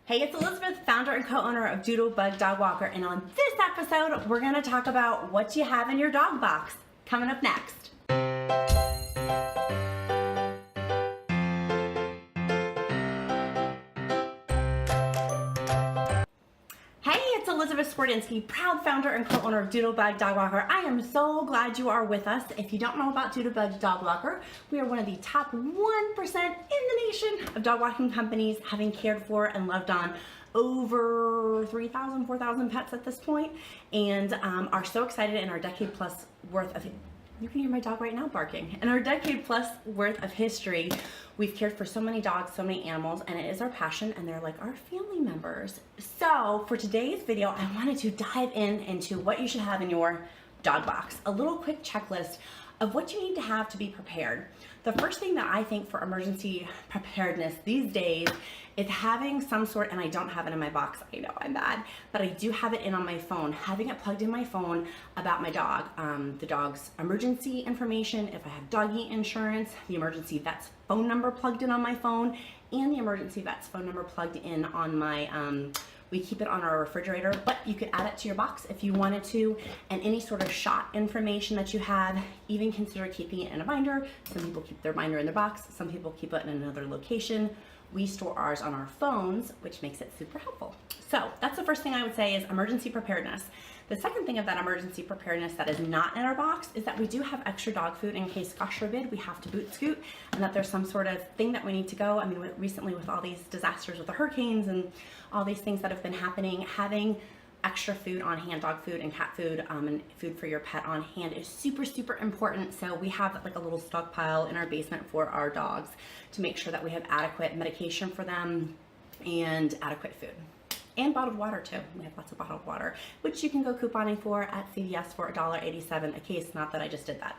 Hey, it's Elizabeth, founder and co-owner of Doodlebug Dog Walker, and on this episode, we're going to talk about what you have in your dog box. Coming up next. Hey, it's Elizabeth Swardinsky, proud founder and co-owner of Doodlebug Dog Walker. I am so glad you are with us. If you don't know about Doodlebug Dog Walker, we are one of the top 1% in the nation of dog walking companies, having cared for and loved on over 3,000, 4,000 pets at this point, and are so excited in our decade plus worth of, you can hear my dog right now barking. In our decade plus worth of history, we've cared for so many dogs, so many animals, and it is our passion, and they're like our family members. So for today's video, I wanted to dive into what you should have in your dog box. A little quick checklist of what you need to have to be prepared. The first thing that I think for emergency preparedness these days is having some sort, and I don't have it in my box, I know I'm bad, but I do have it in on my phone, having it plugged in my phone about my dog, the dog's emergency information, if I have doggy insurance, the emergency vet's phone number plugged in on my phone, and the emergency vet's phone number plugged in on my, we keep it on our refrigerator, but you could add it to your box if you wanted to, and any sort of shot information that you have, even consider keeping it in a binder. Some people keep their binder in their box, some people keep it in another location. We store ours on our phones, which makes it super helpful. So that's the first thing I would say is emergency preparedness. The second thing of that emergency preparedness that is not in our box is that we do have extra dog food in case, gosh forbid, we have to boot scoot, and that there's some sort of thing that we need to go. I mean, recently with all these disasters with the hurricanes and all these things that have been happening, having extra food on hand, dog food and cat food, and food for your pet on hand is super, super important. So we have like a little stockpile in our basement for our dogs to make sure that we have adequate medication for them and adequate food. And bottled water too. We have lots of bottled water, which you can go couponing for at CVS for $1.87 a case. Not that I just did that.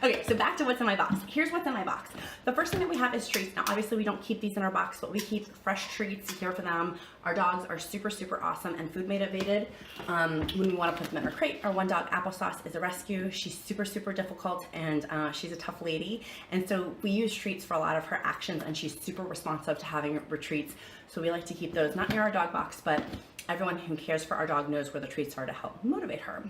Okay, so back to what's in my box. Here's what's in my box. The first thing that we have is treats. Now, obviously we don't keep these in our box, but we keep fresh treats here for them. Our dogs are super, super awesome and food motivated. When we want to put them in our crate, our one dog, Applesauce, is a rescue. She's super, super difficult, and she's a tough lady. And so we use treats for a lot of her actions, and she's super responsive to having retreats. So we like to keep those not in our dog box, but everyone who cares for our dog knows where the treats are to help motivate her.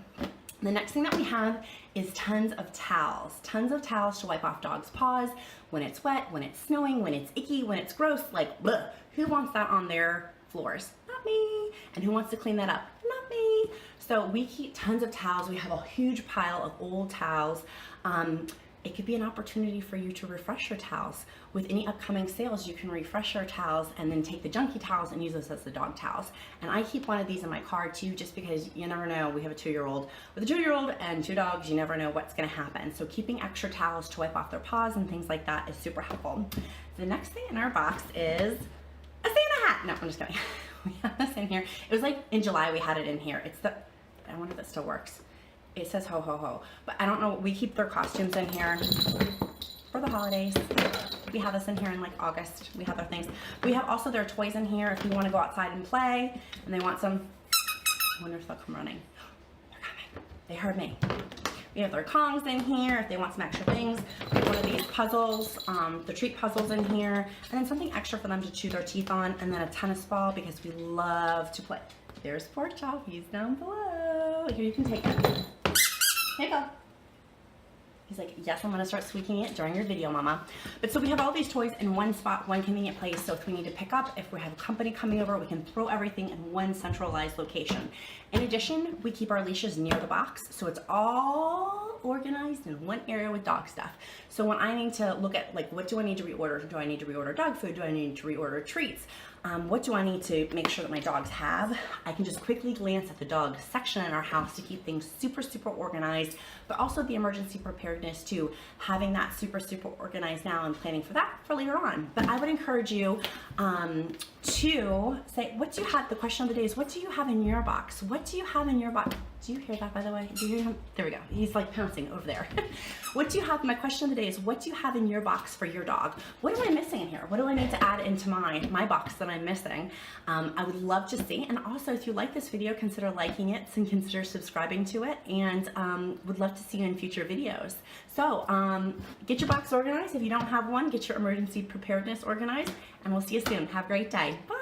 The next thing that we have is tons of towels to wipe off dogs' paws when it's wet, when it's snowing, when it's icky, when it's gross, like bleh. Who wants that on their floors? Not me. And who wants to clean that up? Not me. So we keep tons of towels. We have a huge pile of old towels. It could be an opportunity for you to refresh your towels. With any upcoming sales, you can refresh your towels and then take the junky towels and use those as the dog towels. And I keep one of these in my car too, just because you never know. We have a 2-year-old. With a 2-year-old and 2 dogs, you never know what's gonna happen. So keeping extra towels to wipe off their paws and things like that is super helpful. The next thing in our box is a Santa hat. No, I'm just kidding. We have this in here. It was like in July we had it in here. It's the, I wonder if it still works. It says ho ho ho, but I don't know. We keep their costumes in here for the holidays. We have this in here in like August. We have their things. We have also their toys in here if you want to go outside and play and they want some. I wonder if they'll come running. They're coming. They heard me. We have their Kongs in here if they want some extra things. We have one of these puzzles, the treat puzzles in here, and then something extra for them to chew their teeth on, and then a tennis ball because we love to play. There's Pork Chop. He's down below. Here, you can take it. Here you go. He's like, yes, I'm gonna start squeaking it during your video, mama. But so we have all these toys in one spot, one convenient place. So if we need to pick up, if we have company coming over, we can throw everything in one centralized location. In addition, we keep our leashes near the box. So it's all organized in one area with dog stuff. So when I need to look at like, what do I need to reorder? Do I need to reorder dog food? Do I need to reorder treats? What do I need to make sure that my dogs have? I can just quickly glance at the dog section in our house to keep things super, super organized, but also the emergency preparedness too, having that super, super organized now and planning for that for later on. But I would encourage you to say, what do you have? The question of the day is, what do you have in your box? What do you have in your box? Do you hear that, by the way? Do you hear him? There we go. He's like pouncing over there. What do you have? My question of the day is, what do you have in your box for your dog? What am I missing in here? What do I need to add into my box that I'm missing? I would love to see. And also, if you like this video, consider liking it and consider subscribing to it. And would love to see you in future videos. So get your box organized. If you don't have one, get your emergency preparedness organized. And we'll see you soon. Have a great day. Bye.